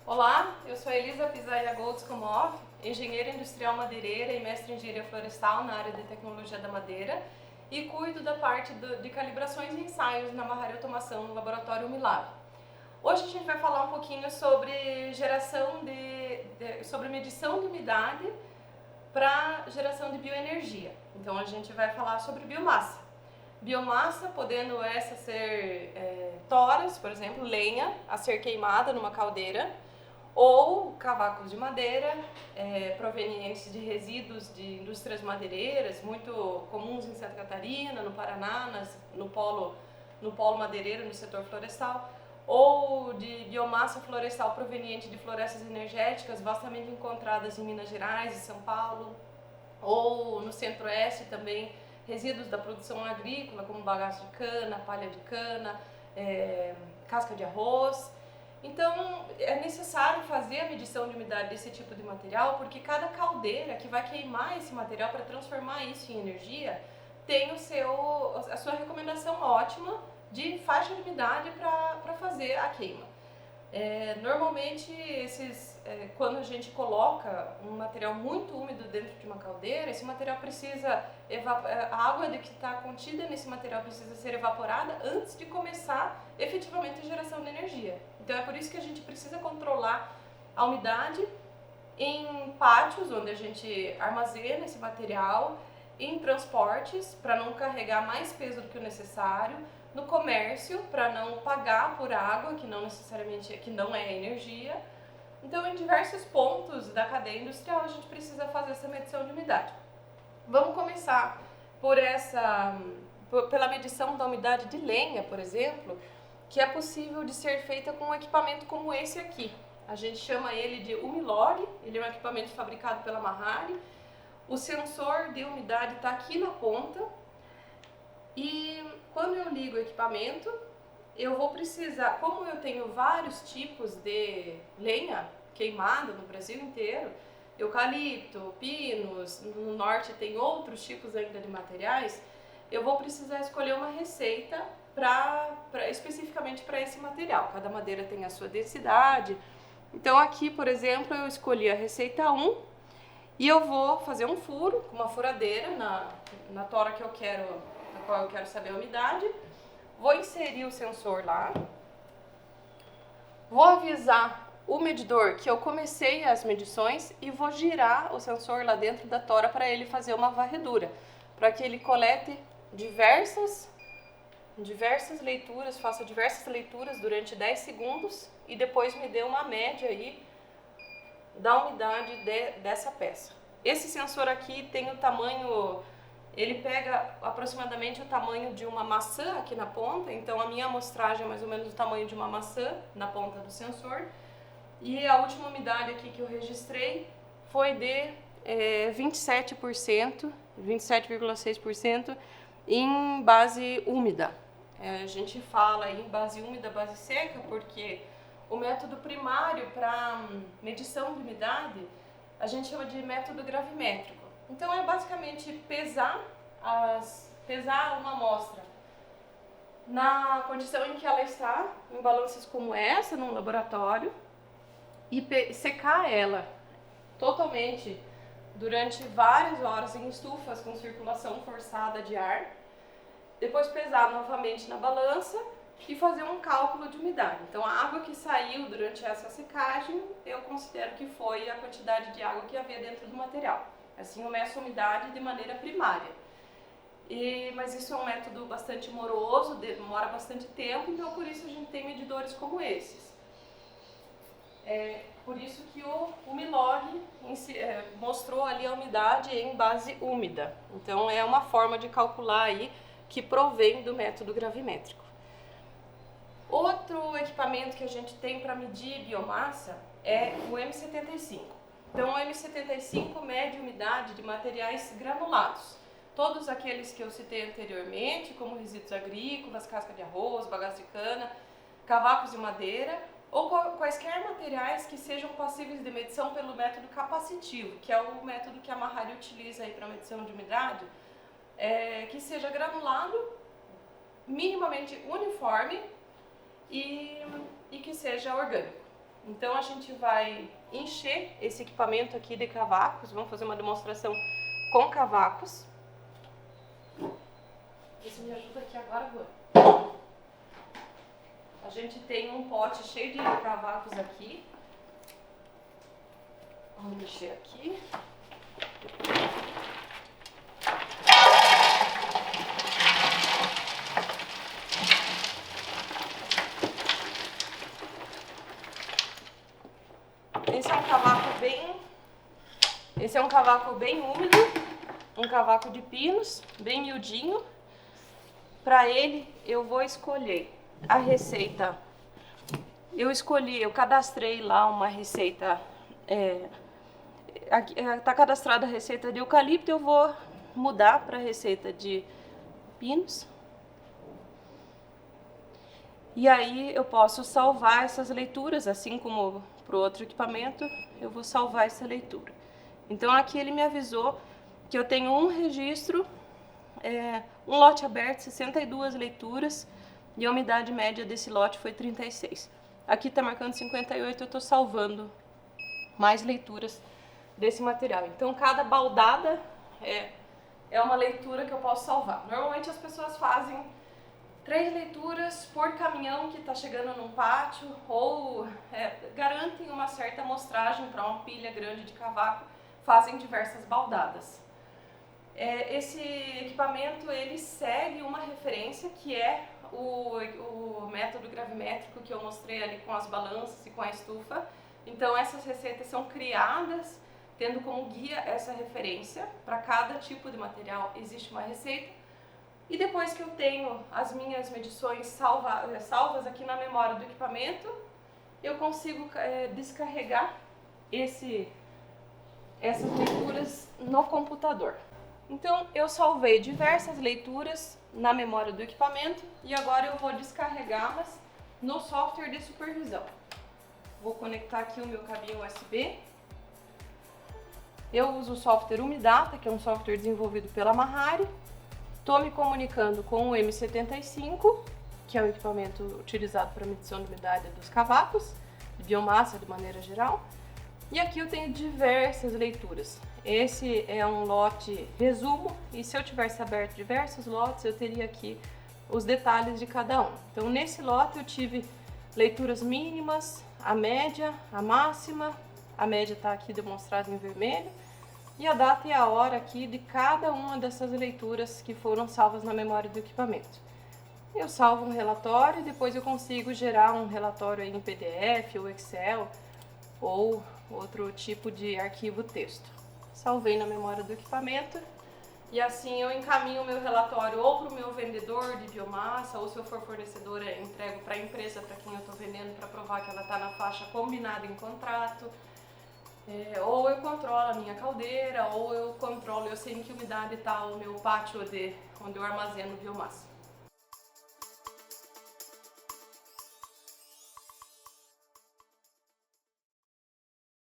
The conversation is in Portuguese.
Olá, eu sou Elisa Pisaia Goldscomoff, engenheira industrial madeireira e mestre em engenharia florestal na área de tecnologia da madeira e cuido da parte de calibrações e ensaios na Marrari Automação no laboratório Umilab. Hoje a gente vai falar um pouquinho sobre sobre medição de umidade para geração de bioenergia. Então a gente vai falar sobre biomassa. Biomassa, podendo essa ser toras, por exemplo, lenha a ser queimada numa caldeira, ou cavacos de madeira provenientes de resíduos de indústrias madeireiras, muito comuns em Santa Catarina, no Paraná, no polo madeireiro, no setor florestal, ou de biomassa florestal proveniente de florestas energéticas vastamente encontradas em Minas Gerais e São Paulo, ou no centro-oeste também, resíduos da produção agrícola, como bagaço de cana, palha de cana, casca de arroz. Então, é necessário fazer a medição de umidade desse tipo de material, porque cada caldeira que vai queimar esse material para transformar isso em energia tem a sua recomendação ótima de faixa de umidade para fazer a queima. Normalmente, quando a gente coloca um material muito úmido dentro de uma caldeira, esse material precisa a água que está contida nesse material precisa ser evaporada antes de começar efetivamente a geração de energia. Então é por isso que a gente precisa controlar a umidade em pátios, onde a gente armazena esse material, em transportes, para não carregar mais peso do que o necessário, no comércio, para não pagar por água, que não é energia. Então, em diversos pontos da cadeia industrial, a gente precisa fazer essa medição de umidade. Vamos começar pela medição da umidade de lenha, por exemplo, que é possível de ser feita com um equipamento como esse aqui. A gente chama ele de Umilog, ele é um equipamento fabricado pela Marrari. O sensor de umidade está aqui na ponta e quando eu ligo o equipamento, eu vou precisar, como eu tenho vários tipos de lenha queimada no Brasil inteiro, eucalipto, pinos, no norte tem outros tipos ainda de materiais, eu vou precisar escolher uma receita especificamente para esse material. Cada madeira tem a sua densidade. Então aqui, por exemplo, eu escolhi a receita 1 e eu vou fazer um furo com uma furadeira na tora na qual eu quero saber a umidade. Vou inserir o sensor lá. Vou avisar o medidor que eu comecei as medições e vou girar o sensor lá dentro da tora para ele fazer uma varredura, para que ele colete diversas leituras, faça diversas leituras durante 10 segundos e depois me dê uma média aí da umidade dessa peça. Esse sensor aqui tem o tamanho, ele pega aproximadamente o tamanho de uma maçã aqui na ponta, então a minha amostragem é mais ou menos o tamanho de uma maçã na ponta do sensor. E a última umidade aqui que eu registrei foi de 27%, 27,6% em base úmida. A gente fala em base úmida, base seca, porque o método primário para medição de umidade a gente chama de método gravimétrico. Então é basicamente pesar uma amostra na condição em que ela está, em balanças como essa, num laboratório, e secar ela totalmente durante várias horas em estufas com circulação forçada de ar, depois pesar novamente na balança e fazer um cálculo de umidade. Então a água que saiu durante essa secagem, eu considero que foi a quantidade de água que havia dentro do material. Assim eu meço a umidade de maneira primária. Mas isso é um método bastante moroso, demora bastante tempo, então por isso a gente tem medidores como esses. Por isso que o Umilog mostrou ali a umidade em base úmida. Então é uma forma de calcular aí que provém do método gravimétrico. Outro equipamento que a gente tem para medir biomassa é o M75. Então o M75 mede a umidade de materiais granulados. Todos aqueles que eu citei anteriormente, como resíduos agrícolas, casca de arroz, bagaço de cana, cavacos de madeira, ou quaisquer materiais que sejam passíveis de medição pelo método capacitivo, que é o método que a Marrari utiliza para medição de umidade, que seja granulado, minimamente uniforme e que seja orgânico. Então a gente vai encher esse equipamento aqui de cavacos, vamos fazer uma demonstração com cavacos. Você me ajuda aqui agora, Rô. A gente tem um pote cheio de cavacos aqui. Vamos mexer aqui. Esse é um cavaco bem úmido, um cavaco de pinos, bem miudinho. Para ele eu vou escolher a receita. Eu cadastrei lá uma receita, tá cadastrada a receita de eucalipto, eu vou mudar para a receita de pinos. E aí eu posso salvar essas leituras, assim como para o outro equipamento, eu vou salvar essa leitura. Então aqui ele me avisou que eu tenho um registro, um lote aberto, 62 leituras, e a umidade média desse lote foi 36. Aqui está marcando 58, eu estou salvando mais leituras desse material. Então cada baldada é uma leitura que eu posso salvar. Normalmente as pessoas fazem 3 leituras por caminhão que está chegando num pátio, ou garantem uma certa amostragem para uma pilha grande de cavaco, fazem diversas baldadas. Esse equipamento ele segue uma referência que é o método gravimétrico que eu mostrei ali com as balanças e com a estufa. Então essas receitas são criadas tendo como guia essa referência. Para cada tipo de material existe uma receita. E depois que eu tenho as minhas medições salvas aqui na memória do equipamento, eu consigo descarregar essas leituras no computador. Então eu salvei diversas leituras na memória do equipamento e agora eu vou descarregá-las no software de supervisão. Vou conectar aqui o meu cabinho USB. Eu uso o software Umidata, que é um software desenvolvido pela Mahari. Estou me comunicando com o M75, que é o equipamento utilizado para medição de umidade dos cavacos, de biomassa de maneira geral. E aqui eu tenho diversas leituras. Esse é um lote resumo, e se eu tivesse aberto diversos lotes, eu teria aqui os detalhes de cada um. Então nesse lote eu tive leituras mínimas, a média, a máxima, a média está aqui demonstrada em vermelho, e a data e a hora aqui de cada uma dessas leituras que foram salvas na memória do equipamento. Eu salvo um relatório e depois eu consigo gerar um relatório aí em PDF ou Excel ou outro tipo de arquivo texto. Salvei na memória do equipamento e assim eu encaminho o meu relatório ou para o meu vendedor de biomassa, ou se eu for fornecedora, entrego para a empresa para quem eu estou vendendo para provar que ela está na faixa combinada em contrato. Ou eu controlo a minha caldeira, ou eu sei em que umidade está o meu pátio onde eu armazeno biomassa.